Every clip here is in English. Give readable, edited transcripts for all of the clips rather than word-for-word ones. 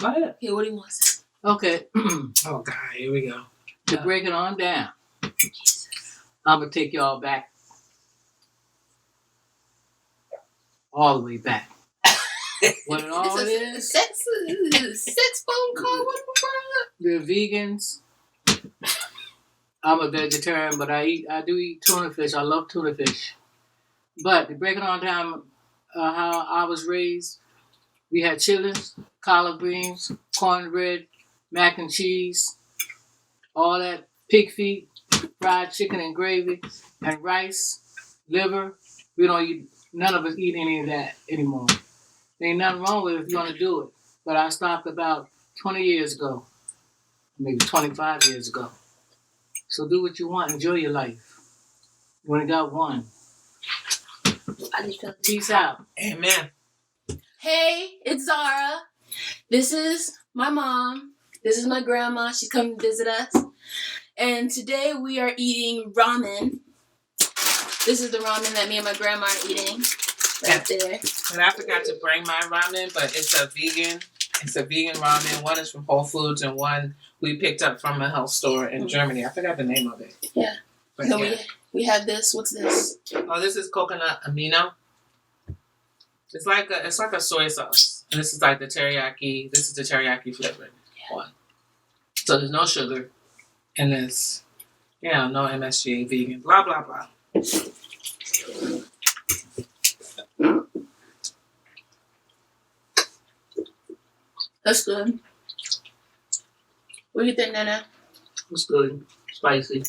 Go ahead. Okay, what do you want to say? Okay. Oh, God, here we go. To break it on down, I'm going to take y'all back. All the way back. What it all is? Sex phone call? What The vegans. I'm a vegetarian, but I do eat tuna fish. I love tuna fish. But to break it on down, how I was raised, we had chitlins, collard greens, cornbread, mac and cheese, all that, pig feet, fried chicken and gravy, and rice, liver. We don't eat. None of us eat any of that anymore. There ain't nothing wrong with it if you want to do it. But I stopped about 20 years ago, maybe 25 years ago. So do what you want. Enjoy your life. You only got one. I just feel Peace out. Amen. Hey, it's Zahra. This is my mom. This is my grandma. She's coming to visit us. And today we are eating ramen. This is the ramen that me and my grandma are eating. Right there. And I forgot to bring my ramen, but it's a vegan ramen. One is from Whole Foods and one we picked up from a health store in Germany. I forgot the name of it. Yeah. But So yeah. we have this. What's this? Oh, this is coconut amino. It's like a soy sauce. And this is like the teriyaki. This is the teriyaki flavored one. So there's no sugar. And there's, no MSG, vegan, blah, blah, blah. That's good. What do you think, Nana? It's good. Spicy.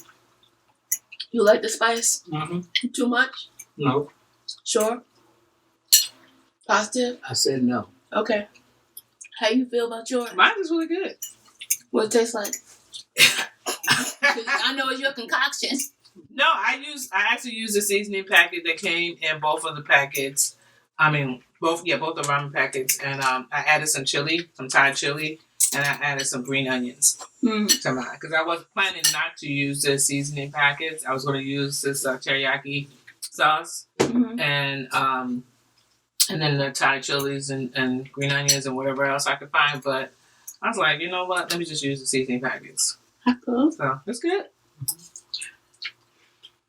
You like the spice? Mm-hmm. Too much? No. Sure? Positive? I said no. Okay. How you feel about yours? Mine is really good. What it tastes like? 'Cause I know it's your concoction. No, I actually used the seasoning packet that came in both of the packets. I mean, both the ramen packets. And I added some chili, some Thai chili, and I added some green onions to mine. Because I was planning not to use the seasoning packets. I was going to use this teriyaki sauce and then the Thai chilies and green onions and whatever else I could find. But I was like, you know what? Let me just use the seasoning packets. Cool. So it's good.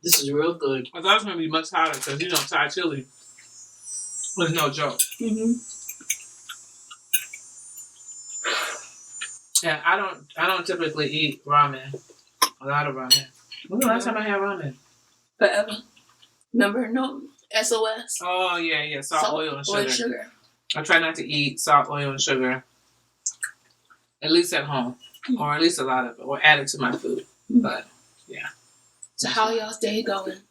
This is real good. I thought it was going to be much hotter because, Thai chili was no joke. And I don't typically eat ramen. A lot of ramen. When was the last time I had ramen? Forever. Remember? No. SOS. Oh, yeah. Salt, oil, and sugar. I try not to eat salt, oil, and sugar. At least at home. Or at least a lot of it. Or add it to my food. But, yeah. So how y'all's day going?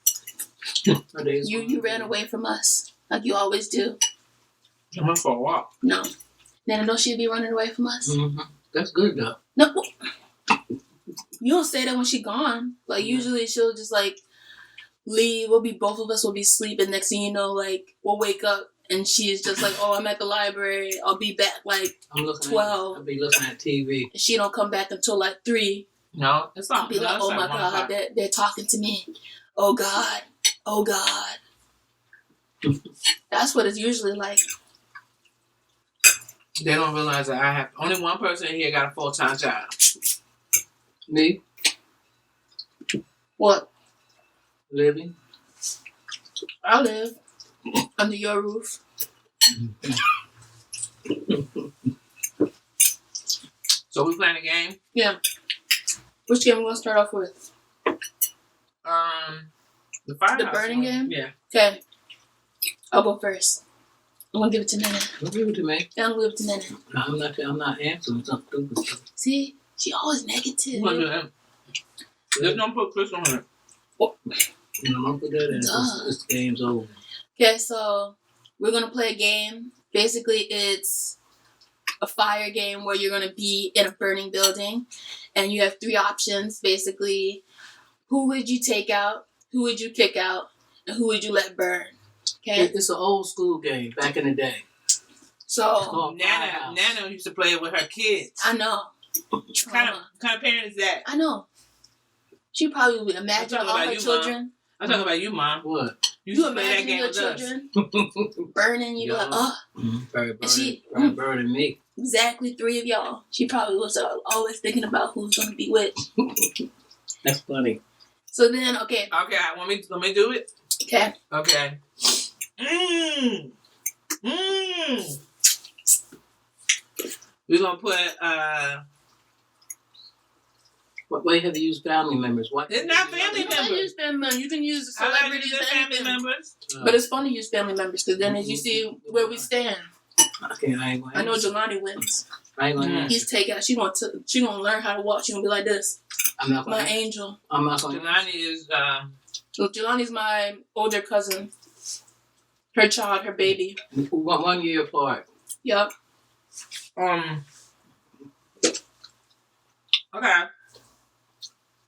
You ran away from us. Like you always do. I went for a walk. No. Nana, don't she be running away from us? Mm-hmm. That's good, though. No. You don't say that when she gone. Like, usually she'll just, leave. Both of us will be sleeping. Next thing you know, we'll wake up and she's just like, oh, I'm at the library. I'll be back, I'm looking 12. I'll be looking at TV. And she don't come back until, 3. No, it's not. I'll be like, oh, my God, they're talking to me. Oh, God. Oh, God. That's what it's usually like. They don't realize that I have only one person here got a full-time job. Me? What? Living? I live under your roof. So we playing a game? Yeah. Which game we going to start off with? The firehouse. The burning game? Yeah. Okay. I'll go first. I'm going to give it to Nana. Don't give it to me. Yeah, I'm going to give it to Nana. I'm not answering something stupid. See? She always negative. You want to do that? Just don't put Chris on it. Don't put that in. This game's over. Okay, so we're going to play a game. Basically, it's a fire game where you're going to be in a burning building. And you have 3 options. Basically, who would you take out? Who would you kick out? And who would you let burn? Okay? It's an old school game back in the day. So, Nana used to play it with her kids. I know. What kind of parent is that? I know. She probably would imagine all her children. I'm talking about you, Mom. What? used You to play that imagine game your with us. children burning, you be like, oh. And she, burning me. exactly 3 of y'all. She probably was always thinking about who's going to be which. That's funny. So then, okay. Okay, let me do it. Okay. Okay. We're gonna put Why you have to use family members? What? It's not family You can members. use family members. You can use I like celebrities using and family anything. members. But it's fun to use family members because then as you see where we stand. Okay, I know Jelani wins. I ain't gonna He's takeout. She gonna learn how to walk. She gonna be like this. I'm not gonna My angel. I'm not gonna Jelani is So Jelani's my older cousin. Her child, her baby. 1 year apart. Yup. okay.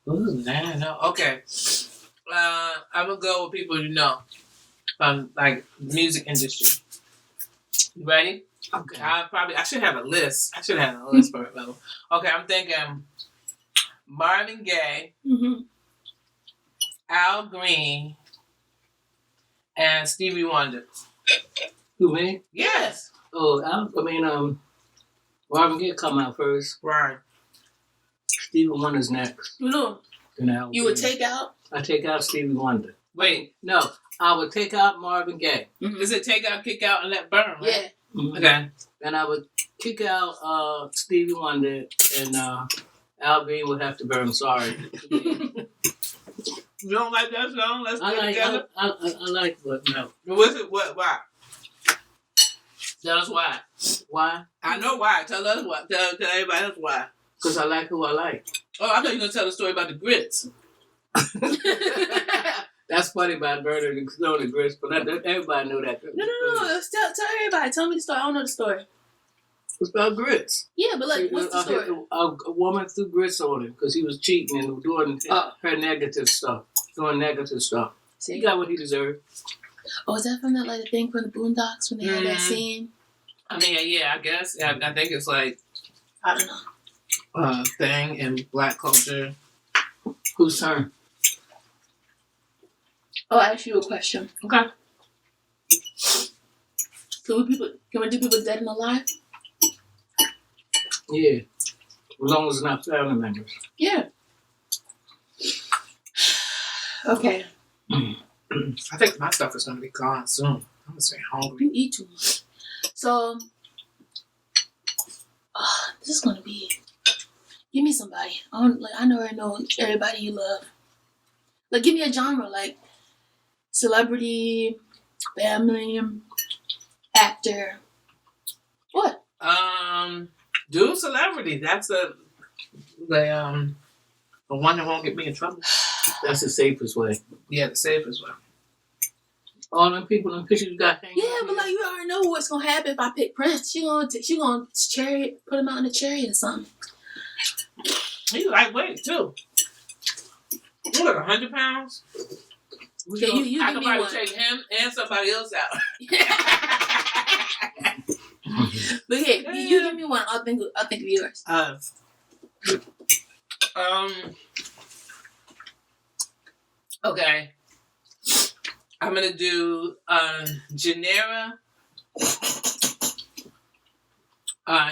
Ooh, no. Okay. I'm gonna go with people you know from like music industry. You ready? Okay. I should have a list. I should have a list for it though. Okay, I'm thinking Marvin Gaye, Mm-hmm. Al Green, and Stevie Wonder. Who, me? Yes. Oh, Marvin Gaye come out first. Right. Stevie Wonder's next. You know, Then Al you would Green. take out. I take out Stevie Wonder. Wait, No, I would take out Marvin Gaye. Mm-hmm. is it take out, kick out, and let burn? Right? Yeah. Mhm. Okay. And I would kick out Stevie Wonder, and Al Green would have to burn. Sorry. You don't like that song? Let's I play like, together. I like, but no. What's it? What? Why? Tell us why. Why? I know why. Tell us why. Tell everybody else why. Because I like who I like. Oh, I thought you were gonna tell the story about the grits. That's funny about burning and throwing the grits, but everybody knew that. No. Tell everybody. Tell me the story. I don't know the story. It's about grits. Yeah, but like, what's the story? A woman threw grits on him because he was cheating and doing her negative stuff. Doing negative stuff. See? He got what he deserved. Oh, is that from that like the thing from the Boondocks when they had that scene? I mean, yeah, I guess. I think it's like I don't know. a thing in Black culture. Whose turn? Oh, I ask you a question. Okay. Can we do people dead and alive? Yeah. As long as it's not family members. Yeah. Okay. I think my stuff is gonna be gone soon. I'm gonna stay hungry. You eat too much. So, this is gonna be. Give me somebody. I know everybody you love. Like, give me a genre, like celebrity, family, actor. What? Do celebrity. That's the one that won't get me in trouble. That's the safest way. Yeah, the safest one. All them people in pictures you got hanging. Yeah, but like you already know what's gonna happen if I pick Prince. She gonna chariot, put him out in a chariot or something. He's lightweight too. You like 100 pounds? Yeah, you I give could me probably one. take him and somebody else out. But yeah, you give me one. I'll think of yours. Okay. I'm gonna do Janera,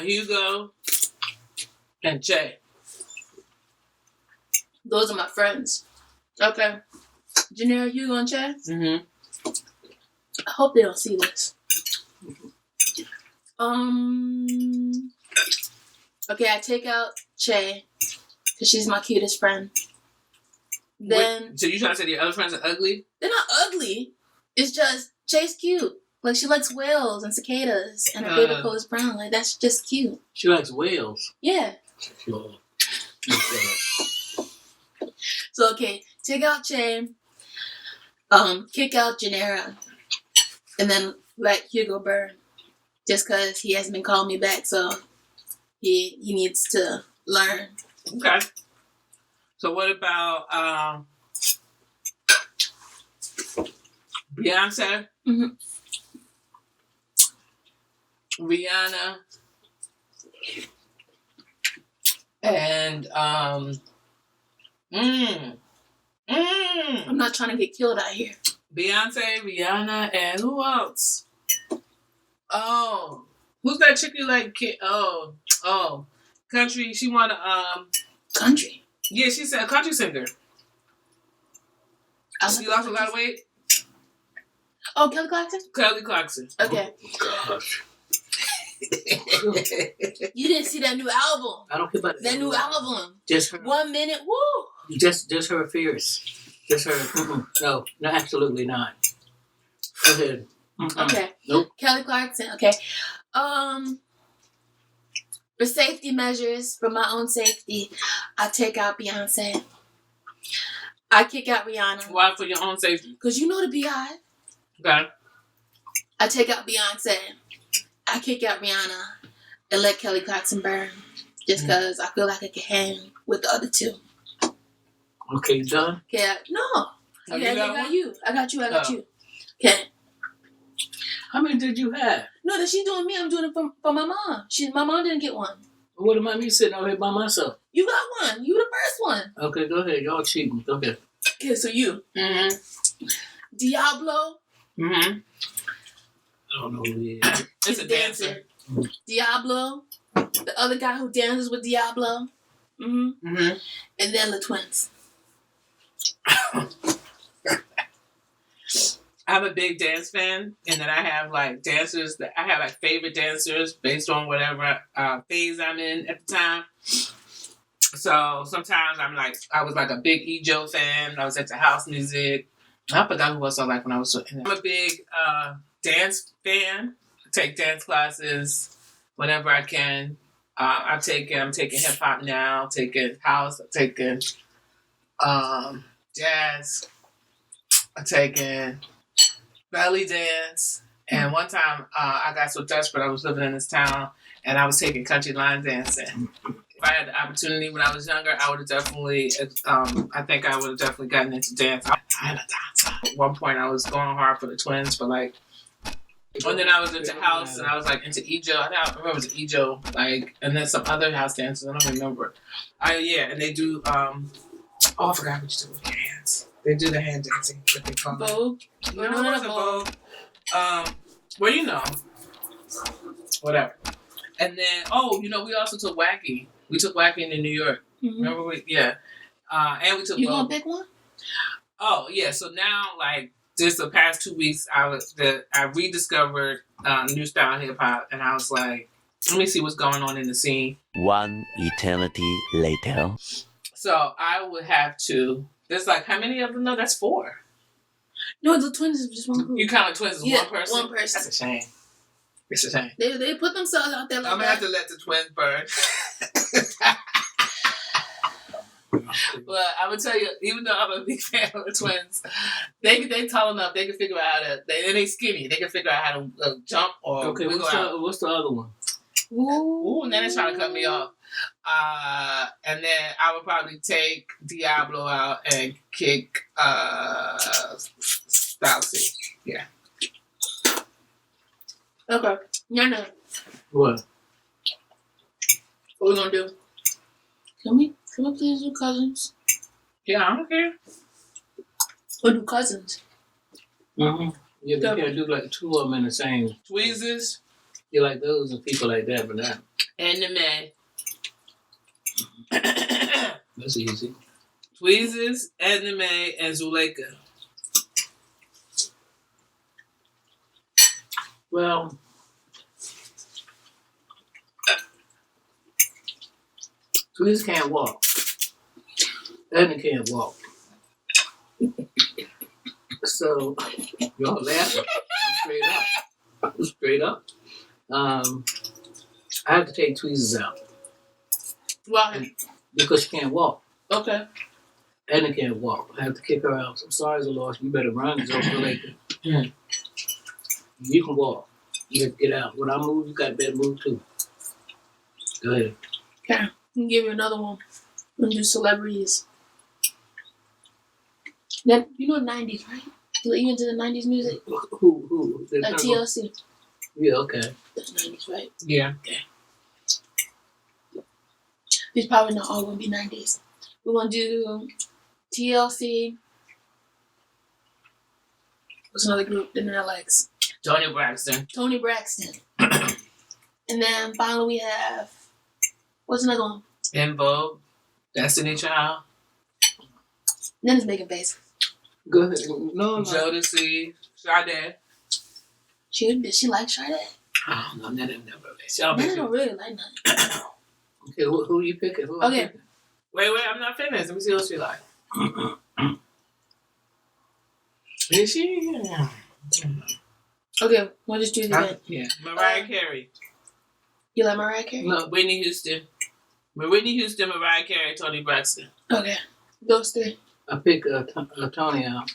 Hugo, and Jay. Those are my friends. Okay. Janera, you gonna chat? Mm-hmm. I hope they don't see this. Okay, I take out Che because she's my cutest friend. Then Wait, so you trying to say the other friends are ugly? they're not ugly. It's just Che's cute. Like she likes whales and cicadas, and her baby coat is brown. Like that's just cute. She likes whales. Yeah. Lord. So okay, take out Che. Kick out Janera, and then let Hugo burn. Just because he hasn't been calling me back, so he needs to learn. Okay. So what about Beyonce? Mm-hmm. Rihanna? And I'm not trying to get killed out here. Beyonce, Rihanna, and who else? Oh, who's that chick you like? Oh, country. She won Country. Yeah, she's a country singer. She lost a lot of weight. Oh, Kelly Clarkson? Kelly Clarkson. Okay. Oh, gosh. You didn't see that new album. I don't care about That new album. Just her. 1 minute. Woo! Just her fears. Just her. No, absolutely not. Go ahead. Okay. Nope. Kelly Clarkson. Okay. For safety measures, for my own safety, I take out Beyonce. I kick out Rihanna. Why? For your own safety. Because you know the B.I. Okay. I take out Beyonce. I kick out Rihanna and let Kelly Clarkson burn. Just because I feel like I can hang with the other two. Okay, done. Okay. No. Okay, I got you. I got you. Okay. How many did you have? No, that she's doing me. I'm doing it for my mom. My mom didn't get one. What about me sitting over here by myself? You got one. You the first one. Okay, go ahead. Y'all cheating. Go ahead. Okay, so you. Mm-hmm. Diablo. Mm-hmm. I don't know who he is. It's a dancer. Diablo. The other guy who dances with Diablo. Mm-hmm. Mm-hmm. And then the twins. I'm a big dance fan, and then I have like dancers that I have like favorite dancers based on whatever phase I'm in at the time. So sometimes I was like a big Joe fan. I was into house music. I forgot who else I like when I was in it. I'm a big dance fan. I take dance classes whenever I can. I'm taking hip hop now. I'm taking house. I'm taking jazz. I'm taking belly dance. And one time I got so desperate. I was living in this town and I was taking country line dancing. If I had the opportunity when I was younger, I would have definitely, I think I would have definitely gotten into dance. I had a dance. At one point, I was going hard for the twins, but like, and then I was into house and I was like into Ejo. I don't remember it was Ejo, like, and then some other house dances. I don't remember. And they do, I forgot what you do with your hands. They do the hand dancing, what they call it. Vogue? No, it wasn't Vogue. Well, you know, whatever. And then, we also took Wacky. We took Wacky in New York. Mm-hmm. Remember? And we took. You gonna pick one? Oh yeah. So now, like, just the past 2 weeks, I rediscovered new style hip hop, and I was like, let me see what's going on in the scene. One eternity later. So I would have to. There's like how many of them? No, that's 4. No, the twins is just one group. You count the twins as one person? One person. That's a shame. It's a shame. They put themselves out there like I'm gonna have to let the twins burn. But I'm gonna tell you, even though I'm a big fan of the twins, they tall enough. They can figure out how to. They skinny. They can figure out how to jump or wiggle out. What's the other one? Ooh, and then they're trying to cut me off. And then I would probably take Diablo out and kick Style C. Yeah. Okay. No. What? What we gonna do? Can we please do cousins? Yeah, I don't care. Or do cousins? Mm-hmm. Yeah, they can't do like 2 of them in the same. Tweezers. Yeah, like those and people like that, but not. Anime. That's easy. Tweezers, Anime, and Zuleika. Well, Tweezers can't walk. Edna can't walk. So, y'all laughing. I'm straight up. I have to take Tweezers out. Why? Because she can't walk. Okay. Edna can't walk. I have to kick her out. I'm sorry, Zahra. You better run, Zuleika. You can walk. You have to get out. When I move, you got to better move too. Go ahead. Okay. I can give you another one. We'll do celebrities. Then you know 90s, right? You into the 90s music? Who? Like TLC. Yeah, okay. That's 90s, right? Yeah. Okay. These probably not all gonna be 90s. We're gonna do TLC. What's another group that Nana likes? Tony Braxton. Tony Braxton. And then finally we have, what's another one? In Vogue. Destiny Child. Nana's making faces. Go ahead. No. Jodeci. Sade. She like Sade? I don't know. Nana never. Nana don't really like nothing. Okay, who you picking? Who Okay. picking? Wait, I'm not finished. Let me see what she like. Is she? Yeah. Okay, we'll just do it again. Yeah. Mariah Carey. You like Mariah Carey? No, Whitney Houston. Whitney Houston, Mariah Carey, Tony Braxton. Okay, those three. I pick Tony out.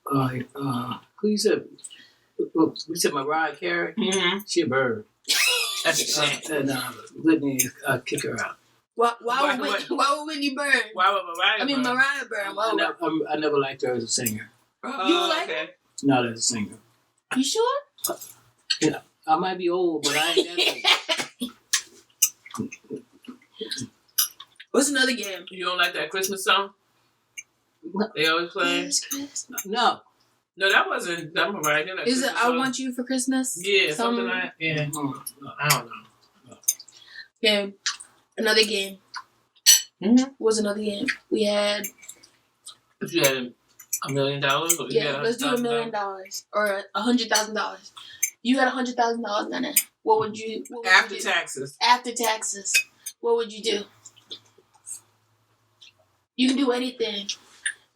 Who you said? We said Mariah Carey. Mm-hmm. She a bird. That's a shame. And Whitney, kick her out. Why would Whitney burn? Why would Mariah? Mariah burn. Why would I never liked her as a singer. You don't like her? Not as a singer. You sure? Yeah, I might be old, but I ain't that old. What's another game? You don't like that Christmas song? They always play. No. No, that wasn't that Mariah. That Is it Christmas I song. Want You for Christmas? Yeah, something like yeah. I don't know. Okay, another game. Mm-hmm. What's another game? We had. If you had $1 million, or you Yeah, had let's do $1 million or $100,000. You had $100,000, Nana. What would you? After taxes. After taxes, what would you do? You can do anything.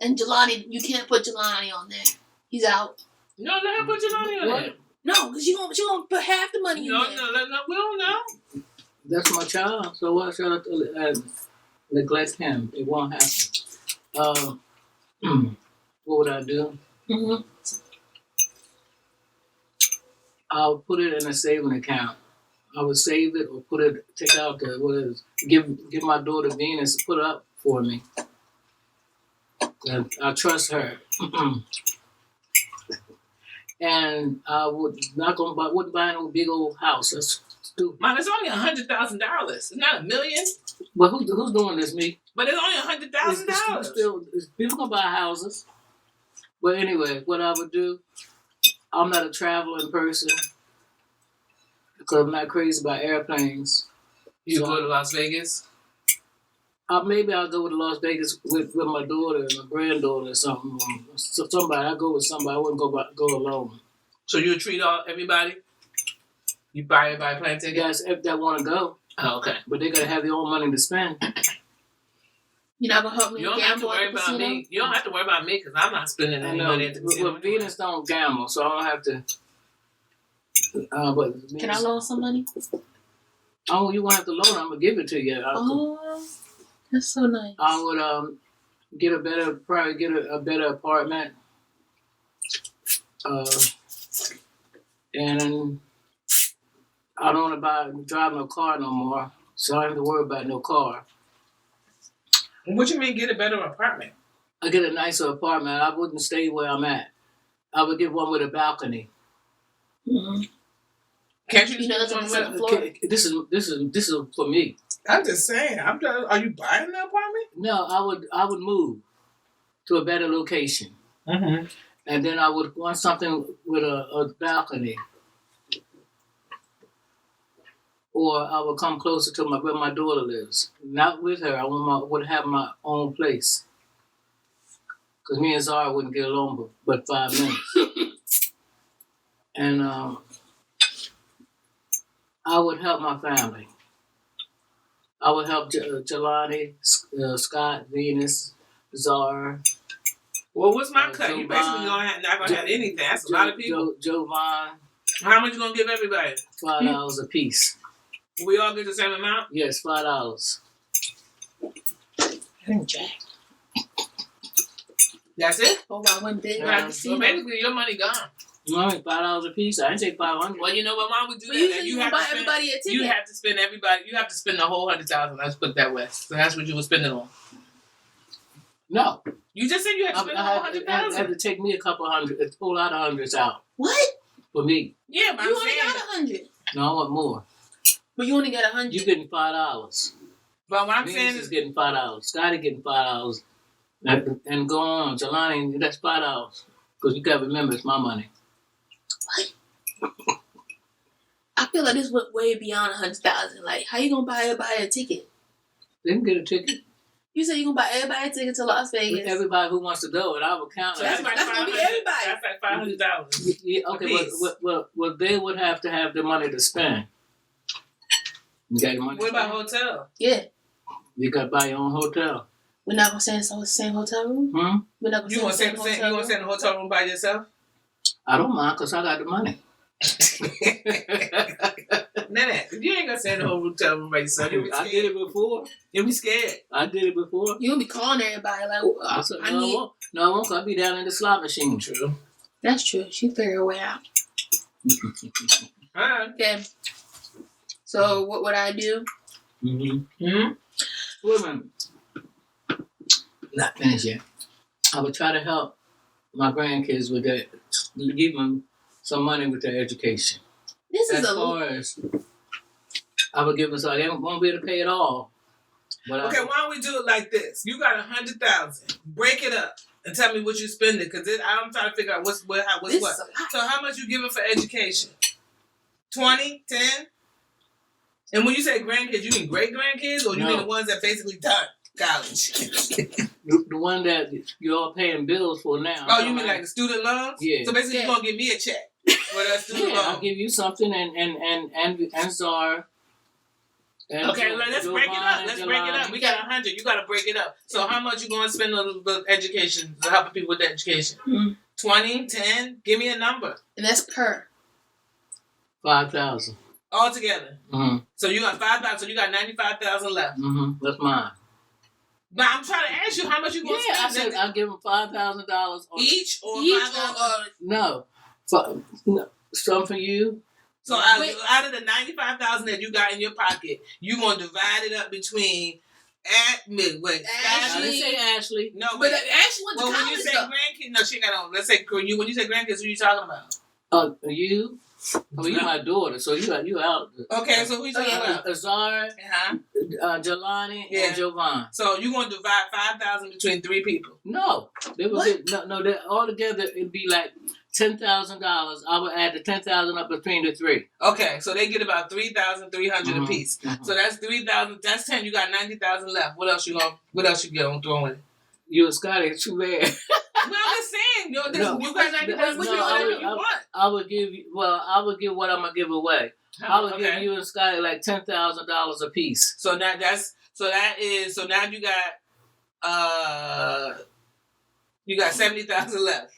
And Jelani, you can't put Jelani on there. He's out. No, let her put your money on What? it. No, because she gonna put half the money in No, there. no, we don't know. That's my child, so why should I neglect him? It won't happen. What would I do? Mm-hmm. I'll put it in a saving account. I would save it or take out give my daughter Venus to put up for me. And I trust her. And I wouldn't buy no big old house. That's stupid. Mom, it's only $100,000. It's not $1 million. But who's doing this, me? But it's only $100,000. It's people can buy houses. But anyway, what I would do, I'm not a traveling person because I'm not crazy about airplanes. You So go to Las Vegas? maybe I'll go to Las Vegas with my daughter and my granddaughter or something. So I go with somebody. I wouldn't go alone. So you treat everybody? You buy everybody plane ticket? Guys, if they want to go, Oh, okay. but they gotta have their own money to spend. You're not gonna help me You don't have to gamble worry at the about casino? me. You don't have to worry about me because I'm not spending I any know. money at the casino. Well, Venus don't gamble, so I don't have to. But Venus, Can I loan some money? Oh, you won't have to loan. I'm gonna give it to you. Oh, that's so nice. I would get a better apartment. And I don't want to drive no car no more, so I don't have to worry about no car. What you mean get a better apartment? I get a nicer apartment. I wouldn't stay where I'm at. I would get one with a balcony. Mm-hmm. Can't you You know just that's get on one the with second floor. This is for me. I'm just saying. Are you buying the apartment? No, I would move to a better location, Mm-hmm. and then I would want something with a balcony, or I would come closer to where my daughter lives. Not with her. I would have my own place, because me and Zahra wouldn't get along but 5 minutes, and I would help my family. I would help Jelani, Scott, Venus, Zahra. Well, what's my cut? You Joe basically Vaughn. not gonna have anything. That's a lot of people. Joe Vaughn, How much you gonna give everybody? $5 a piece. We all get the same amount? Yes, $5. Jack. That's it? Oh, I went big. Yeah. Right. So basically your money gone. You know, $5 a piece. I didn't say 500. Well, you know what, Mom would do But that. you and said you would buy everybody a ticket. You have to spend everybody. You have to spend the whole 100,000. Let's put it that way. So that's what you were spending on. No, You just said you had to I, spend the whole I had 100,000. to take me a whole lot of hundreds out What? for me. Yeah, but You I'm only saying. got 100. No, I want more. But you only got 100. You getting $5. But what I'm Venus saying is is, getting $5. Scotty getting $5. And go on, Jelani, that's $5. Because you got to remember, it's my money. I feel like this went way beyond 100,000. Like, how you gonna buy everybody a ticket? They can get a ticket. You said you gonna buy everybody a ticket to Las Vegas. Everybody who wants to go, and I will count. So that's That's gonna be everybody. That's like $500. Yeah, okay, well, they would have to have the money to spend. You got your money. What about hotel? Yeah. You got to buy your own hotel. We're not gonna stay in the same hotel room. We're not gonna You stay in want the to same stay? You hotel want to stay in the hotel room by yourself? I don't mind because I got the money. Nene, you ain't gonna stay in the whole hotel room by yourself. You'll be I scared. did it before. You'll be scared. I did it before. You'll be calling everybody like, I said, I no, need. I won't. No, I won't. I'll be down in the slot machine. True. That's true. She figure her way out. Alright. Okay. So what would I do? Hmm. Wait a minute. Not finished yet. I would try to help my grandkids with that, give them some money with their education. This is As a far as I would give them, so they won't be able to pay it all. But Okay, why don't we do it like this? You got 100,000. Break it up and tell me what you spend it, because I'm trying to figure out what's this what. is a lot. So how much you giving for education? 20, 10? And when you say grandkids, you mean great grandkids, or you mean No. the ones that basically done college? the one that you're all paying bills for now. Oh, you mean like the student loans? Yeah. So basically, Yeah. you're gonna give me a check for that student Yeah, I'll loan. give you something and Zahra. And Okay, let's break it up. Let's break it up. We got 100. You got to break it up. So how much you gonna spend on the education, helping people with the education? Mhm. 20, 10? Give me a number And that's per. 5,000. all together. Mm-hmm. So you got 5,000. So you got 95,000 left. Mm-hmm. That's mine. But I'm trying to ask you how much you gonna Yeah, I spend said I'll give them $5,000 each or Each 5,000? No, some for you. So out of the 95,000 that you got in your pocket, you gonna divide it up between wait, I Ashley. didn't say Ashley. No, But wait. Ashley went to Well, when college you say though. grandkids, no, she got on. Let's say when you say grandkids, who you talking about? You. I mean, you my daughter, so you out. Okay, so who you talking about? Zahra, Uh-huh. Jelani, Yeah. and Jovan. So you gonna divide 5,000 between 3 people? No, they would What? get no. They all together it'd be like $10,000. I would add the 10,000 up between the 3. Okay, so they get about 3,300 Mhm. apiece. Mhm. So that's 3,000. That's 10. You got 90,000 left. What else you gonna throw in? You and Scotty, too bad. No, I'm just saying. No. You got 90,000. What No, you gonna do? you want? I would give you. Well, I would give what I'm gonna give away. I would give you and Scotty like $10,000 a piece. So now so now you got 70,000 left.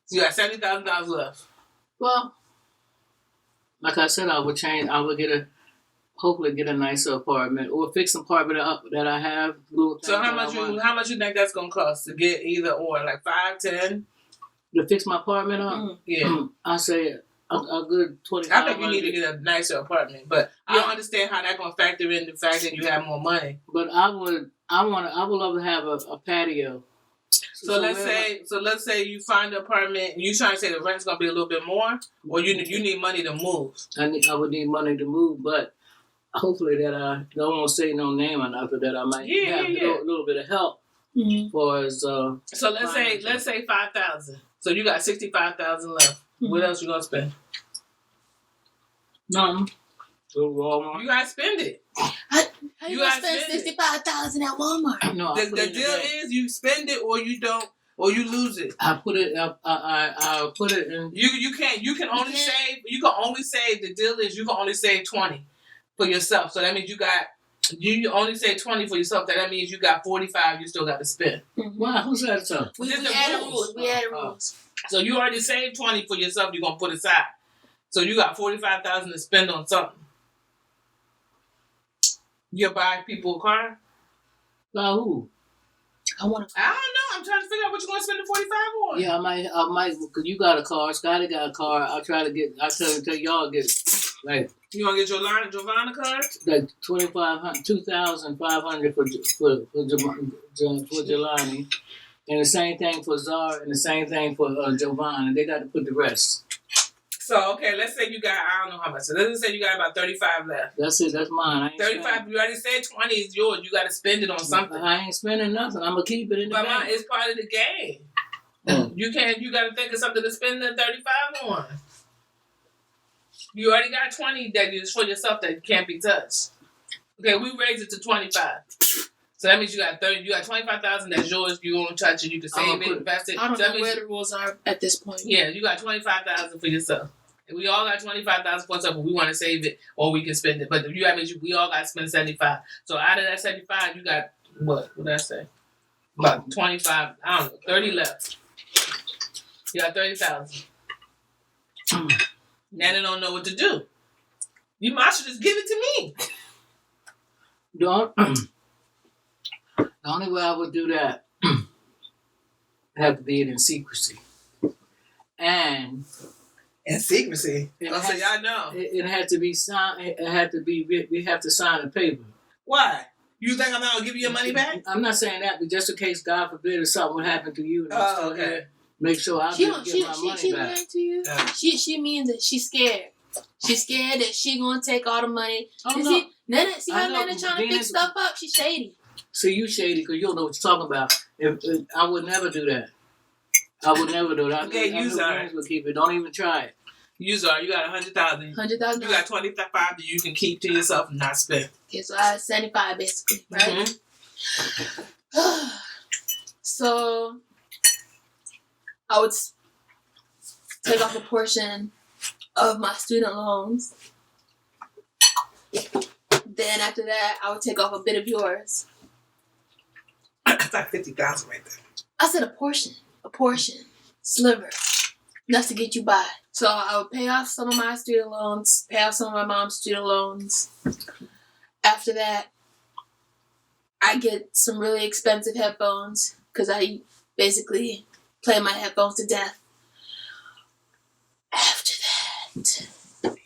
So you got $70,000 left. Well, like I said, I would hopefully get a nicer apartment or fix an apartment up that I have. So how much you think that's gonna cost to get either or, like 5, 10? To fix my apartment up? Mhm. Yeah. I say a good 25. I think you need to get a nicer apartment, but I don't understand how that's gonna factor in the fact that you have more money. But I would love to have a patio. So let's say you find an apartment and you trying to say the rent's gonna be a little bit more, or you need money to move. I would need money to move, but hopefully that I don't want to say no name or nothing, that I might have a little bit of help Mhm. for as So let's say 5,000. So you got 65,000 left. What else you gonna spend? nothing. Go to Walmart. You gotta spend it. How you You gonna gotta spend spend it. 65,000 at Walmart? No, I The put it in deal bank. is you spend it or you don't, or you lose it. I put it. I put it in. You can only save. The deal is you can only save 20 for yourself. So that means you only save 20 for yourself. That means you got 45 you still got to spend. Why? Who said so? We Just the added rules. rules. We added Oh. rules. So you already saved 20 for yourself. You're gonna put aside. So you got 45,000 to spend on something. You buy people a car. By who? I want to. I don't know. I'm trying to figure out what you're gonna spend the 45 on. Yeah, I might, cause you got a car. Scotty got a car. I'll tell y'all get like You gonna get your Giovanna card? like 2,500 for Jelani, and the same thing for Zahra, and the same thing for Giovanna. They got to put the rest. So okay, let's say you got I don't know how much. So let's say you got about 35 left. That's it. That's mine. I ain't 35. You already said 20 is yours. You got to spend it on something. I ain't spending nothing. I'm gonna keep it in the But bank. it's part of the game. You can't. You got to think of something to spend the 35 on. You already got 20 that is for yourself that can't be touched. Okay, we raised it to 25. So that means you got 30. You got 25,000 that's yours. You won't touch it. You can save it, invest it. I don't So that know means where the rules are at this point. yeah, you got 25,000 for yourself. And we all got 25,000 for ourselves, but we want to save it or we can spend it. But if you that means we all got to spend 75. So out of that 75, you got what? What did I say? About 25. I don't know. 30 left. You got 30,000. Nana don't know what to do. You might should just give it to me. The only way I would do that have to be in secrecy. And In secrecy. It So has- y'all know. it had to be signed. It had to be. We have to sign a paper. Why? You think I'm not gonna give you your money back? I'm not saying that, but just in case, God forbid, if something would happen to you, and I'm still okay. here, make sure I She get don't. She my money she back. lying to you. Yeah. She means that she's scared. She's scared that she gonna take all the money. Oh, You no. see, Nana, see I how know, Nana trying to Venus- fix stuff up? She's shady. See, you shady because you don't know what you're talking about. If I would never do that. I would never do that. Okay, I you knew sorry. Venus would keep it. Don't even try it. You got 100,000. 100,000. You got 25 that you can keep to yourself and not spend. Okay, so I had 75 basically, right? Mhm. So I would take off a portion of my student loans. Then after that, I would take off a bit of yours. That's like 50,000 right there. I said a portion, sliver, enough to get you by. So I would pay off some of my student loans, pay off some of my mom's student loans. After that, I get some really expensive headphones because I basically play my headphones to death. After that,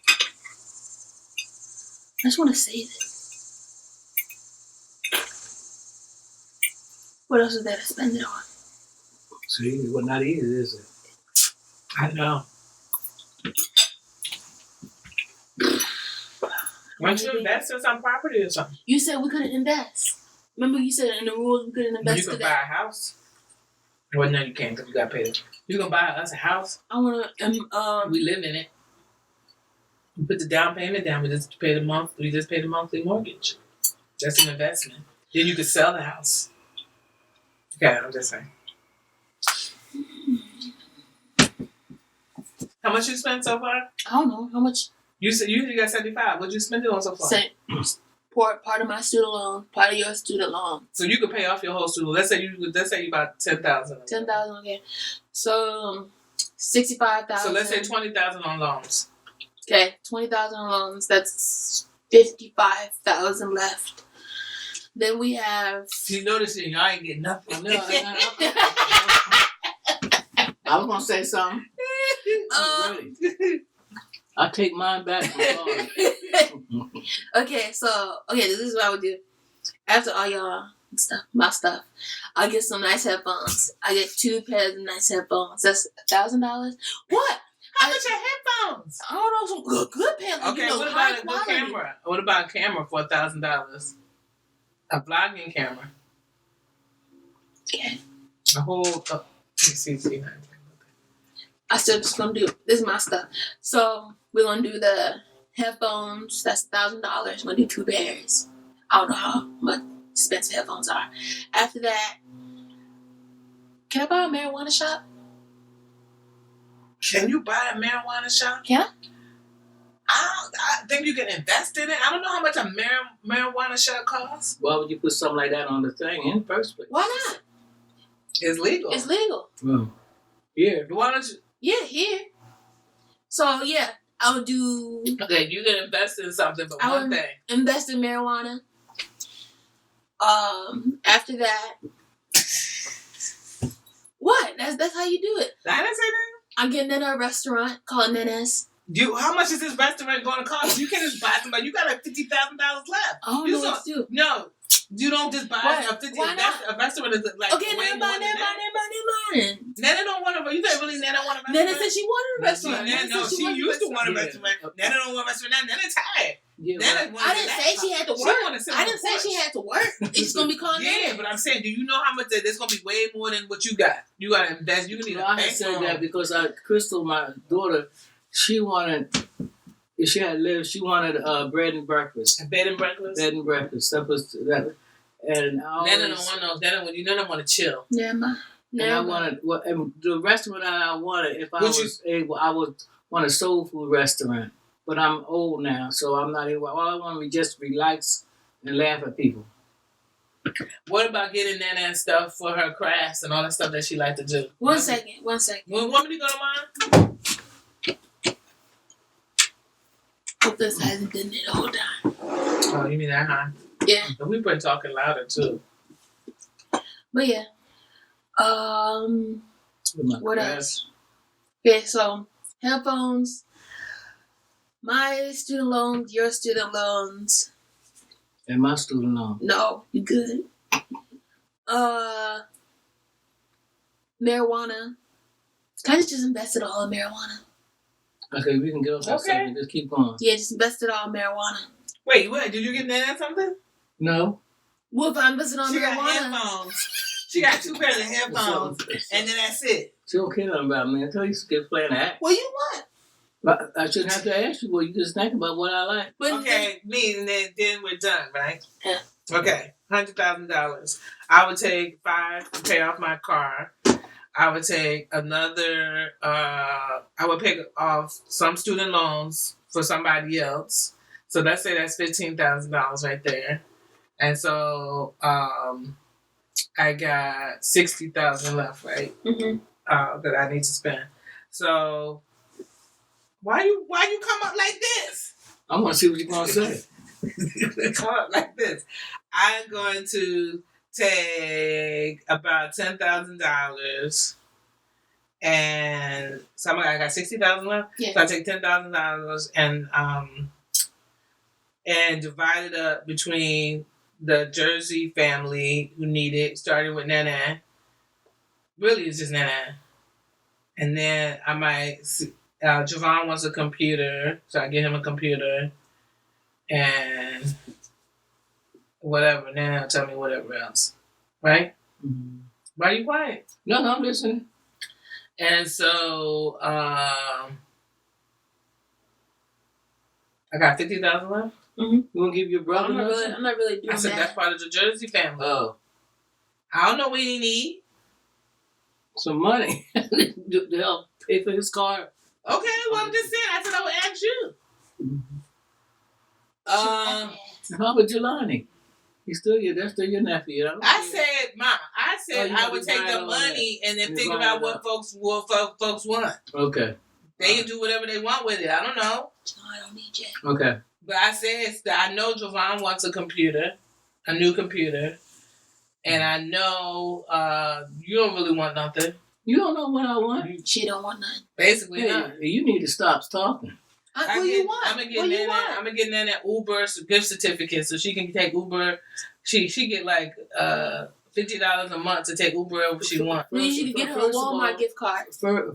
I just want to say this. What else is there to spend it on? See, it was not easy, is it? I know. Why don't you invest in some property or something? You said we couldn't invest. Remember you said in the rules we couldn't invest You can today? buy a house. Well, no, you can't because you got to pay it. You can buy us a house. I want to, We live in it. We put the down payment down. We just pay the monthly mortgage. That's an investment. Then you can sell the house. Okay, I'm just saying. How much you spent so far? I don't know how much. You said you got 75. What'd you spend it on so far? Part of my student loan, part of your student loan. So you could pay off your whole student. Let's say you about 10,000. 10,000, okay. So 65,000. So let's say 20,000 on loans. Okay, 20,000 on loans. That's 55,000 left. Then we have. You notice y'all ain't getting nothing. I was gonna say something. I'm ready. I take mine back. Okay, so this is what I would do. After all y'all stuff, my stuff, I get some nice headphones. I get 2 pairs of nice headphones. That's $1,000. What? How much are headphones? I don't know, some good pairs. Okay, what about a good camera? What about a camera for $1,000? A vlogging camera. Okay. A whole. See. I still just gonna do this is my stuff. So we're gonna do the headphones. That's $1,000. We're gonna do 2 pairs. I don't know how much expensive headphones are. After that, can I buy a marijuana shop? Can you buy a marijuana shop? Can I? I think you can invest in it. I don't know how much a marijuana shop costs. Why would you put something like that on the thing in the first place? Why not? It's legal. It's legal. Yeah. Why don't you? Yeah, here. So yeah, I would do Okay, you can invest in something, but I one would- thing. invest in marijuana. After that, what? That's how you do it. I didn't say that. I'm getting in a restaurant called Nene's. How much is this restaurant going to cost? You can't just buy somebody. You got like $50,000 left. I don't You know saw- what to do. No, you don't just buy Why? a 50. Why not? A restaurant is like Okay, way more than that. Nana. Nana don't want to. You think really Nana want a restaurant? Nana said she wanted a She, restaurant. Nana, no, said she wanted a used to want a Yeah. restaurant. Nana don't want a restaurant now. Nana's tired. Yeah, Nana but wanna I didn't relax. say she had to She work. wanna sit I on didn't say she had to work. It's gonna be called Yeah, but I'm saying, do you know how much there's gonna be way more than what you got? You gotta invest. You need No, a I had bank said loan. that because Crystal, my daughter, she wanted. If she had lived, she wanted bread and breakfast. A bed and breakfast. Bed and breakfast. That was that. And I Nana always, don't want no. Nana want to chill. Never. and I wanted and the restaurant that I wanted. If I Would you- was able, I would want a soul food restaurant. But I'm old now, so I'm not able. All I want to just relax and laugh at people. What about getting Nana stuff for her crafts and all that stuff that she like to do? One second. You want me to go to mine? Hope this hasn't been there the whole time. Oh, you mean that high? Yeah. But we've been talking louder too. But yeah. With my What crafts. else? Okay, so headphones, my student loans, your student loans. And my student loan. No, you good. Marijuana. Kind of just invested all in marijuana. Okay, we can get off that Okay. subject. Just keep going. Yeah, just invested all in marijuana. Wait, what? Did you get Nana something? No. What if I invested on She got marijuana? headphones. She got 2 pairs of headphones, and then that's it. She don't care nothing about me. Until you get playing act. What you want? But I shouldn't have to ask you. Well, you just think about what I like. But Okay, me, and then we're done, right? Yeah. Okay, $100,000. I would take 5 to pay off my car. I would take another. I would pay off some student loans for somebody else. So let's say that's $15,000 right there, and so I got $60,000 left, right? That I need to spend. So why you come up like this? I want to see what you're going to say. Come up like this. I'm going to take about $10,000, and so I got $60,000 left. Yeah. So I take $10,000 and divide it up between the Jersey family who need it, starting with Nana. Really, it's just Nana, and then I might. Javon wants a computer, so I get him a computer, and whatever. Then he'll tell me whatever else, right? Mm-hmm. Why are you quiet? No, I'm listening. And so I got $50,000 left. You want to give your brother I'm not nothing? really doing I said that. that's part of the Jersey family. Oh, I don't know what he need. some money to help pay for his car. Okay, well I'm just saying. I said I would ask you. How about Jelani? He's still that's still your nephew. I said, Mom. I said you I have would to take divide the all money and then You figure divide out it what up. folks want. Okay. They can do whatever they want with it. I don't know. No, I don't need Jack. Okay. But I said that I know Javon wants a computer, a new computer, and I know you don't really want nothing. You don't know what I want. She don't want none. Basically, not. Hey, you need to stop talking. What you want? I'm gonna get What you Nana. want? I'm gonna get Nana Uber gift certificate so she can take Uber. She get like $50 a month to take Uber if she wants. Then you should get her a First of all- Walmart gift card.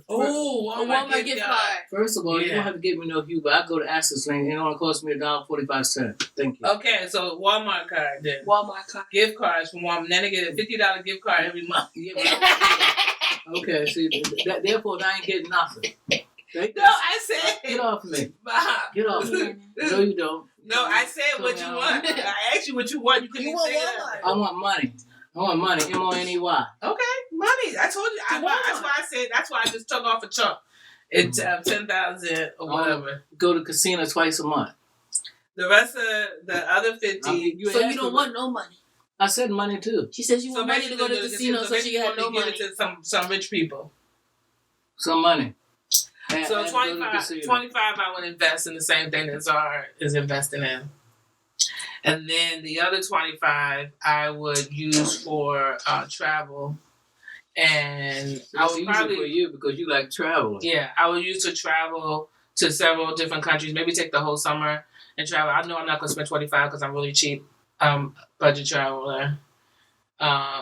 Oh, A Walmart gift card. First of all, you Yeah. don't have to give me no Uber. I go to Access Lane and it only costs me $1.45. Thank you. Okay, so Walmart card then. Walmart card. Gift cards from Walmart. Nana get a $50 gift card every month. Yeah, but I- okay, see, therefore I ain't getting nothing. No, I said. Get off me. Bob. Get off me. No, you don't. No, I said what you want. I asked you what you want. You couldn't You even want say that. I want money. I want money. M-O-N-E-Y. Okay, money. I told you. That's why I said. That's why I just took off a chunk. It's 10,000 or whatever. Go to casino twice a month. The rest of the other 50. So you don't want no money. I said money too. She says you want money to go to the casino, so she can have no give money. it to some rich people. Some money. So And go to the 25 casino. I would invest in the same thing that Zahra is investing in. And then the other 25 I would use for travel. And I would It's probably easy for you because you like traveling. Yeah, I would use to travel to several different countries. Maybe take the whole summer and travel. I know I'm not gonna spend 25 because I'm really cheap budget traveler.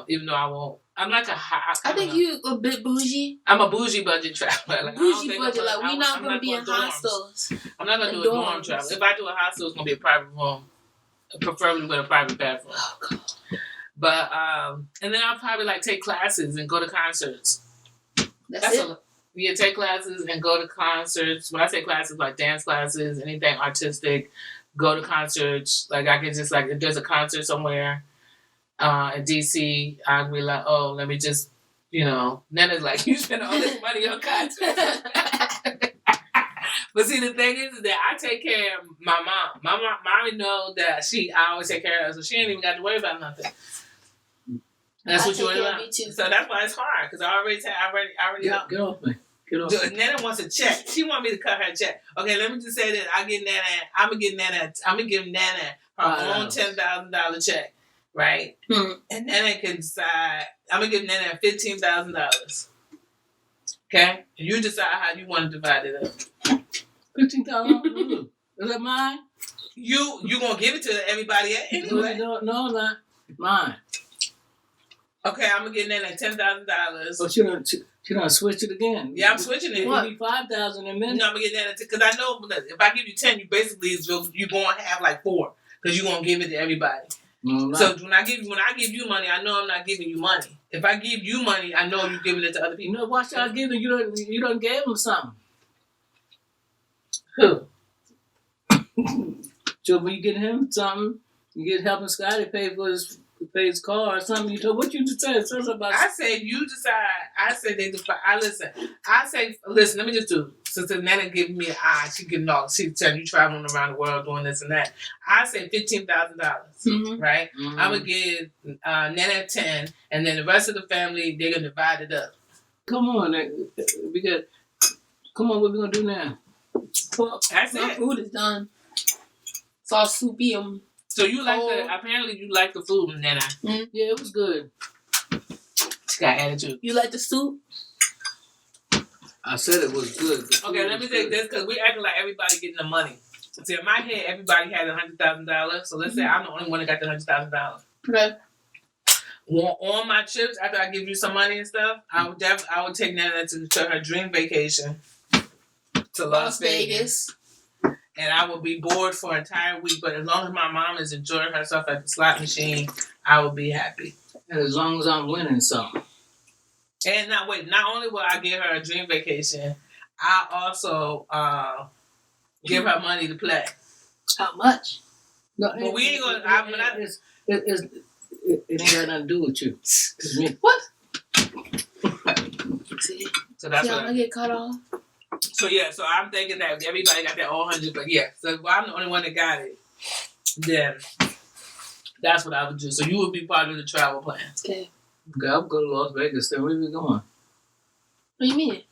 Even though I won't. I'm like I think you a bit bougie. I'm a bougie budget traveler. Like, Bougie budget, like we not gonna be in doing dorms. hostels. I'm not gonna And do a dorm dorms. travel. If I do a hostel, it's gonna be a private room. preferably with a private bathroom. But and then I'll probably like take classes and go to concerts. That's it. Yeah, take classes and go to concerts. When I say classes, like dance classes, anything artistic, go to concerts. Like I can just like if there's a concert somewhere in DC, I'll be like, oh, let me just, Nana's like, you spend all this money on concerts. But see, the thing is that I take care of my mom. Mommy know that I always take care of her, so she ain't even got to worry about nothing. That's what you worry about. So that's why it's hard, because I already Get off me. Get off me. Nana wants a check. She want me to cut her check. Okay, let me just say that I'm gonna give Nana her own $10,000 check, right? And Nana can decide. I'm gonna give Nana $15,000. Okay, and you decide how you want to divide it up. $15,000. Is that mine? You gonna give it to everybody anyway? No, not mine. Okay, I'm gonna give Nana $10,000. Oh, she done switched it again. Yeah, I'm switching it. What? Maybe 5,000 in a minute. No, I'm gonna get Nana because I know if I give you 10, you basically you're gonna have like 4 because you're gonna give it to everybody. No, so when I give you money, I know I'm not giving you money. If I give you money, I know you're giving it to other people. Why should I give it? You don't gave him something. Who? So when you get him something, you get helping Scotty pay his car or something. You told what you just said. I say you decide. I say they decide. I say listen. Let me just do. Since Nana giving me an eye, she can know. She tell you traveling around the world doing this and that. I say $15,000. Right. I'm gonna give Nana 10, and then the rest of the family they're gonna divide it up. Come on, come on. What we gonna do now? Well, that's my it. food is done. It's all soupy. So you apparently you like the food, Nana. Mm-hmm. Yeah, it was good. She got attitude. You like the soup? I said it was good. Okay, let me take this because we acting like everybody getting the money. See, in my head, everybody had $100,000. So let's say I'm the only one that got the $100,000. Okay. On my trips, after I give you some money and stuff, I would take Nana to her dream vacation to Las Vegas. And I will be bored for an entire week. But as long as my mom is enjoying herself at the slot machine, I will be happy. And as long as I'm winning something. And not only will I give her a dream vacation, I also give her money to play. How much? No, but we ain't gonna. It ain't got nothing to do with you. It's me. What? So that's what I'm gonna get cut off. So yeah, so I'm thinking that everybody got their own 100, but yeah, so if I'm the only one that got it, then that's what I would do. So you would be part of the travel plan. Okay. I'll go to Las Vegas. Then where we going? What do you mean?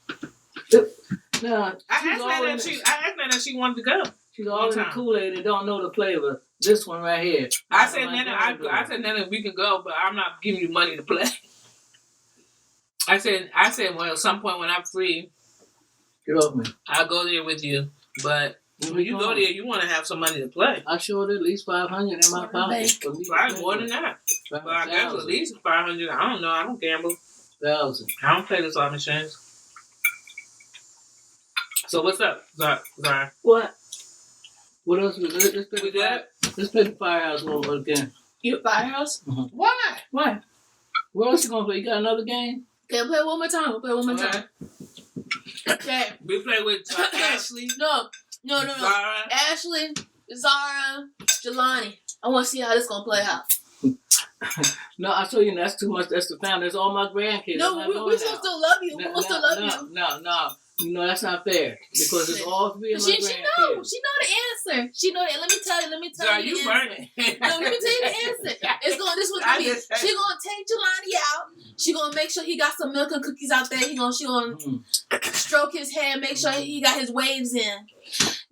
No, I asked her that she wanted to go. She's all in the Kool-Aid and don't know the flavor. This one right here. I said, Nana, we can go, but I'm not giving you money to play. I said, well, at some point when I'm free, get off me. I'll go there with you. But when you go there, you want to have some money to play. I showed at least $500 in my pocket. Probably more than that. But I guess at least $500. I don't know. I don't gamble. 1,000. I don't play the slot machines. So what's up, Zahra? What? What else? Let's play the Firehouse one more again. You at Firehouse? Mm-hmm. Why? What else you gonna play? You got another game? Okay, play one more time. Okay. Okay. We play with Ashley. No. Zahra. Ashley, Zahra, Jelani. I want to see how this gonna play out. No, I told you that's too much. That's the family. That's all my grandkids. No, we're supposed to still love you. We're supposed to love you. No. You know, that's not fair. Because it's all 3 of my grandkids. She know the answer. She know that. Let me tell you the answer. Burning. No, let me tell you the answer. This was gonna be. She gonna take Jelani out. She gonna make sure he got some milk and cookies out there. She gonna stroke his hair, make sure he got his waves in.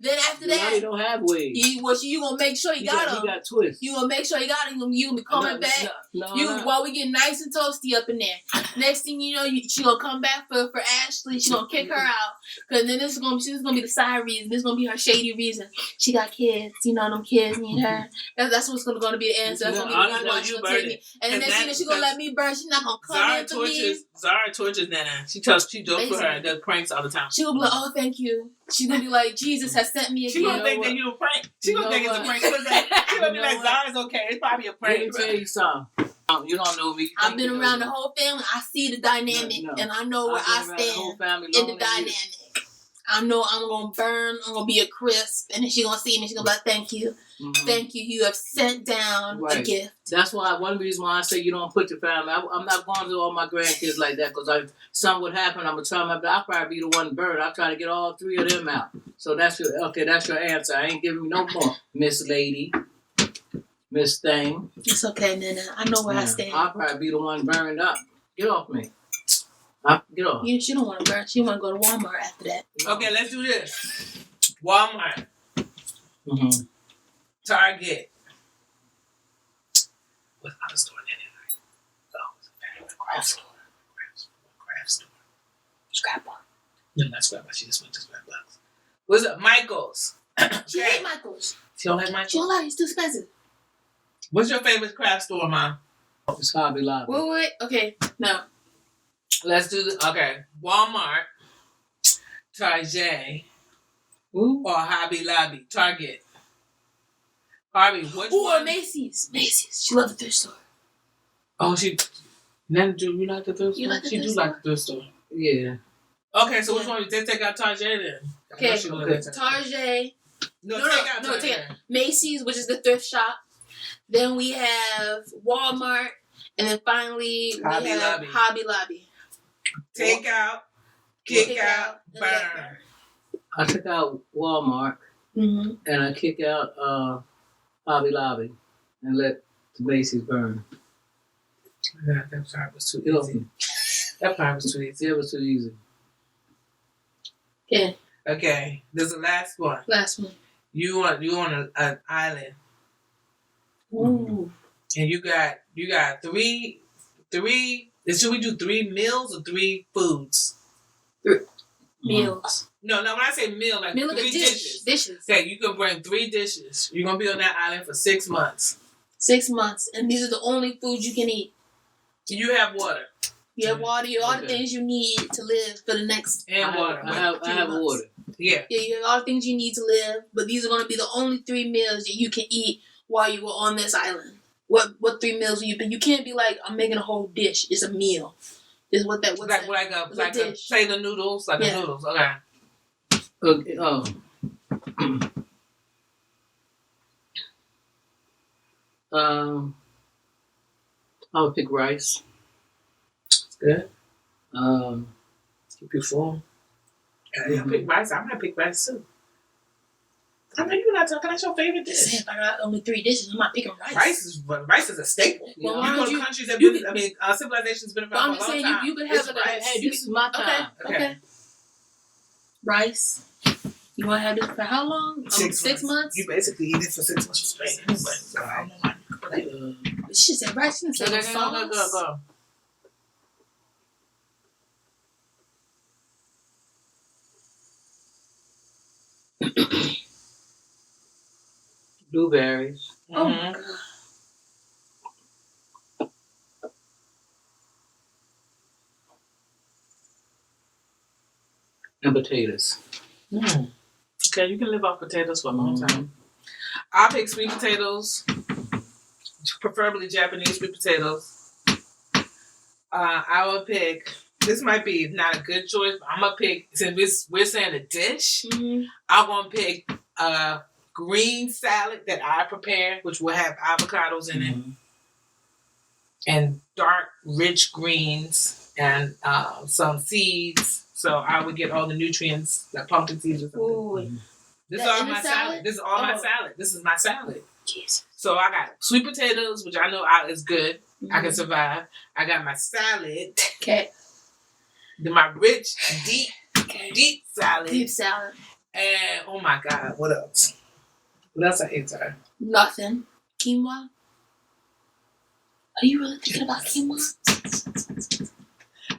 Then after that, he don't have waves. You gonna make sure he got them. He got twists. You gonna make sure he got it. You gonna be coming back. While we get nice and toasty up in there. Next thing you know, she gonna come back for Ashley. She gonna kick her out. Cause then this is gonna be the side reason. This is gonna be her shady reason. She got kids. You know them kids need her. That's what's gonna be the answer. That's gonna be the one she gonna take me. And then next thing she gonna let me burn. She's not gonna come after me. Zahra tortures Nana. She jokes with her and does pranks all the time. She will be like, oh, thank you. She's gonna be like, Jesus has sent me She again. gonna think that you a prank. She You gonna know think it's a what? prank. She gonna be You like, know what? Zahra's okay. It's probably a Let prank. me tell you something. You don't know me. You I've think been you know around me. the whole family. I see the dynamic, No. and I know where I've I been around the whole stand family in the longer than you. dynamic. I know I'm gonna burn. I'm gonna be a crisp, and then she gonna see me. She gonna be like, "Thank you, Mhm. thank you. You have sent down a Right. gift." That's why one reason why I say you don't put your family. I'm not going to all my grandkids like that because if something would happen, I'm gonna try my best. I'll probably be the one burned. I'll try to get all three of them out. So that's your answer. I ain't giving you no more, Miss Lady, Miss Thing. It's okay, Nana. I know where I stand. I'll probably be the one burned up. Get off me. Get off. She don't want to burn. She want to go to Walmart after that. Okay, let's do this. Walmart, Mm-hmm. Target. What other store did it? Oh, it's a craft store. Craft store. Scrapbook. No, not Scrapbook. She just went to Scrapbook. What's up? Michael's. She hate Michael's. She don't like Michael's? She don't like it. It's too expensive. What's your favorite craft store, Mom? It's Hobby Lobby. Wait. Okay, no. Let's do the okay. Walmart, Target, Ooh. or Hobby Lobby. Target. Harvey, which Or one? Macy's. Macy's. She loves the thrift store. Oh, she. Then do you like the thrift store? You like the She thrift do store? like the thrift store. Yeah. Okay, so which Yeah. one? They take out Target then. I Okay, know she gonna take out- Target. No, No, take out no, Target. take it. Macy's, which is the thrift shop. Then we have Walmart. And then finally, we Hobby have Lobby. Hobby Lobby. Take out, kick Kick out, out, and let burn. I took out Walmart Mm-hmm. and I kick out Hobby Lobby and let the Macy's burn. Yeah, that part was too Get off easy. me. That part was too easy. It was too easy. Okay, Okay, this is the last one. last one. You on an island, Ooh. and you got three. Should we do 3 meals or 3 foods? Meals. No, when I say meal, like Meal like 3 a dish. Dishes. Okay, you can bring 3 dishes. You're gonna be on that island for 6 months. 6 months. And these are the only foods you can eat. You have water You have water, you have all the Okay. things you need to live for the next. and water. I have months. water. Yeah. Yeah, you have all the things you need to live, but these are going to be the only 3 meals that you can eat while you were on this island. What 3 meals will you be? You can't be like, I'm making a whole dish. It's a meal. Is what that. What's that? Like a dish. say the noodles, like the Yeah. noodles. Okay. Okay. Oh. I would pick rice. It's good. Keep you full. Yeah, pick rice. I might pick rice too. I know you're not talking. That's your favorite Just saying, dish. if I got only 3 dishes, I'm not picking rice. Rice is a staple. Well, Yeah. why You go don't to you- countries that you been, civilization's been But around I'm for just a long saying, time. you could have It's like rice. Hey, this is my time. Okay. Rice. You want to have this for how long? 6 months? You basically eat it for 6 months straight. Anyway, so I don't know why you put it. She said rice. She didn't say no sauce. Go. Blueberries Oh Mhm. my god. and potatoes. Mm. Okay, you can live off potatoes for a long time. I'll pick sweet potatoes, preferably Japanese sweet potatoes. I would pick. This might be not a good choice, but I'm gonna pick. Since we're saying a dish, Mm-hmm. I'm gonna pick a green salad that I prepare, which will have avocados in it and dark, rich greens and some seeds. So I would get all the nutrients, like pumpkin seeds or something. Ooh. This is That all in the my salad? salad. This is all my Oh. salad. This is my salad. Jeez. So I got sweet potatoes, which I know is good. I can survive. I got my salad, Okay. then my rich, Okay. deep salad, Deep salad. and oh my God, what else? What else I ate, sorry? Nothing. Quinoa. Are you really thinking about quinoa?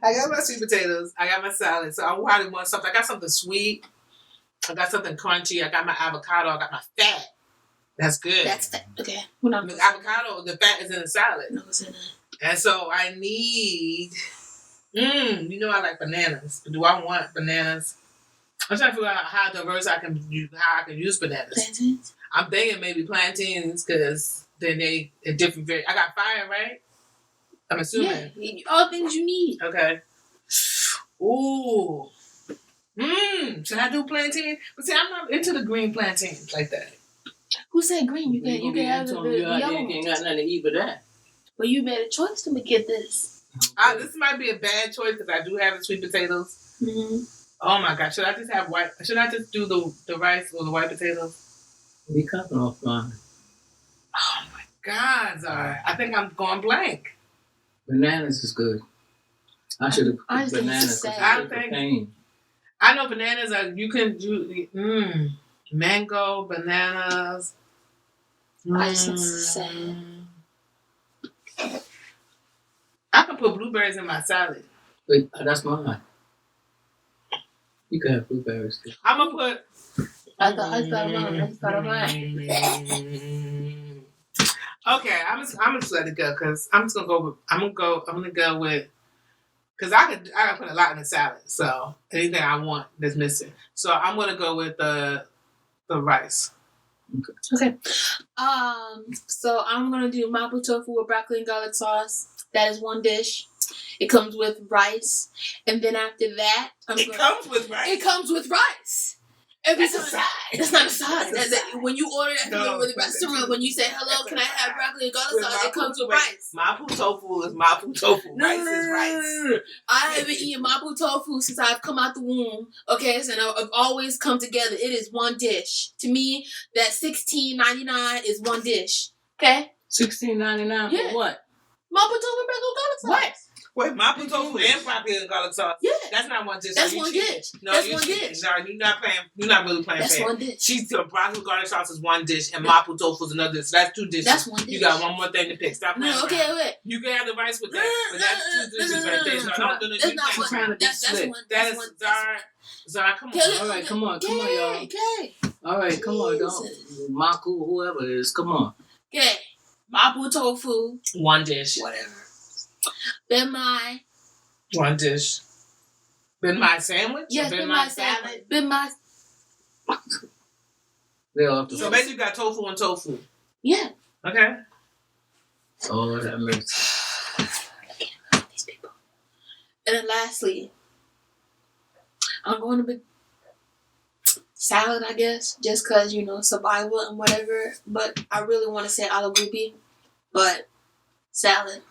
I got my sweet potatoes. I got my salad. So I probably want something. I got something sweet. I got something crunchy. I got my avocado. I got my fat. That's good. That's fat. Okay. We're not The avocado, the fat is in the salad. No, it's in it. And so I need, you know I like bananas. But do I want bananas? I'm trying to figure out how diverse I can use bananas. Plantains? I'm thinking maybe plantains because then they a different. I got fire, right? I'm assuming. Yeah, all things you need. Okay. Ooh. Should I do plantain? But see, I'm not into the green plantains like that. Who said green? You can have the You yellow ain't one. got nothing to eat but that. But you made a choice to get this. This might be a bad choice because I do have the sweet potatoes. Mm-hmm. Oh my gosh, should I just have white? Should I just do the rice or the white potatoes? We cutting off fine. Oh my God, Zahra. I think I'm going blank. Bananas is good. I should have I put think bananas. it's I think I know bananas are you can do mango, bananas. I just think it's sad. I can put blueberries in my salad. Wait, that's mine. You can have blueberries too. I'm gonna put. I thought of mine. Okay, I'm just let it go because I'm gonna go with because I could put a lot in the salad. So anything I want that's missing. So I'm gonna go with the rice. Okay. So I'm gonna do mapo tofu with broccoli and garlic sauce. That is one dish. It comes with rice, and then after that, Comes with rice. It comes with rice. Every That's a time. side. That's not a side. That's a side. When you order at the restaurant, when you say hello, can I have broccoli and garlic sauce? It comes with rice. Mapo tofu is mapo tofu. No, Rice is rice. I haven't eaten mapo tofu since I've come out the womb. Okay, so I've always come together. It is one dish. To me, that $16.99 is one dish. Okay? $16.99 Yeah. for what? Mapo tofu, broccoli, garlic sauce. What? Wait, mapo tofu and broccoli and garlic sauce. Yeah. That's not one dish. That's You one cheating. dish. No, That's you one cheating. dish. Sorry, you're not playing. You're not really playing That's fair. one dish. She's the broccoli garlic sauce is one dish and mapo tofu is another dish. So that's two dishes. That's one dish. You got one more thing to pick. Stop playing. No, around. okay, wait. You can have the rice with that, but that's two dishes right there. So No, don't do the That's not one. trying to be That's slick. one. That That's is one. Zahra, come on. Okay, All right, come on, y'all. Okay. All right, come on, don't. Maku, whoever it is, come on. Okay. Mapo tofu. One dish. Whatever. Then my. One dish. Been my sandwich? Yes, Or been my salad. Been my. They're off the So basically you got tofu and tofu. Yeah. Okay. Oh, that mercy. These people. And then lastly, I'm going to be salad, I guess, just because, survival and whatever. But I really want to say aloo gobi, but salad.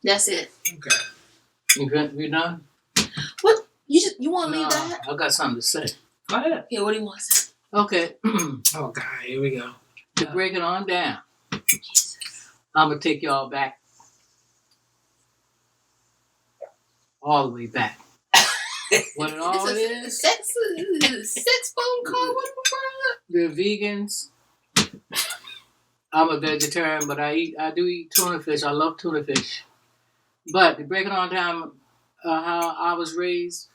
That's it. Okay. You done? What? You want to leave Nah, that? I got something to say. Go ahead. Yeah, what do you want to say? Okay. Oh God, here we go. To break it on down, I'm going to take y'all back. All the way back. What it all It's a is, sex phone call. What the fuck? they're vegans. I'm a vegetarian, but I do eat tuna fish. I love tuna fish. But to break it on down, how I was raised,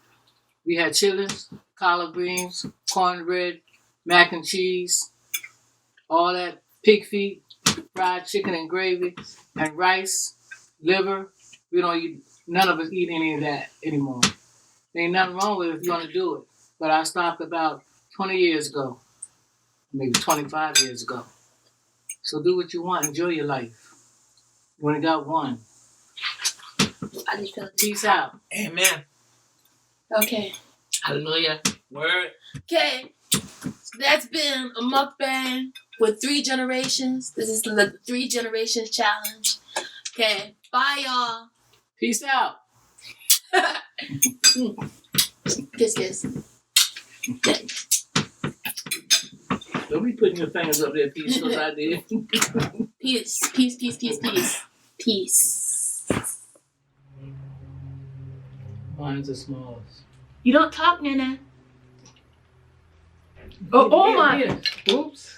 we had chitlins, collard greens, cornbread, mac and cheese, all that pig feet, fried chicken and gravy, and rice, liver. We don't eat. None of us eat any of that anymore. There ain't nothing wrong with it if you want to do it. But I stopped about 20 years ago, maybe 25 years ago. So do what you want. Enjoy your life. You only got one. I just feel Peace out. Amen. Okay. Hallelujah. Word. Okay. That's been a mukbang with 3 generations. This is the 3 generations challenge. Okay. Bye, y'all. Peace out. Kiss, kiss. Don't be putting your fingers up there, peace, because I did. Peace, peace, peace, peace, peace. Peace. Mine's the smallest. You don't talk, Nana. Oh my. Oops.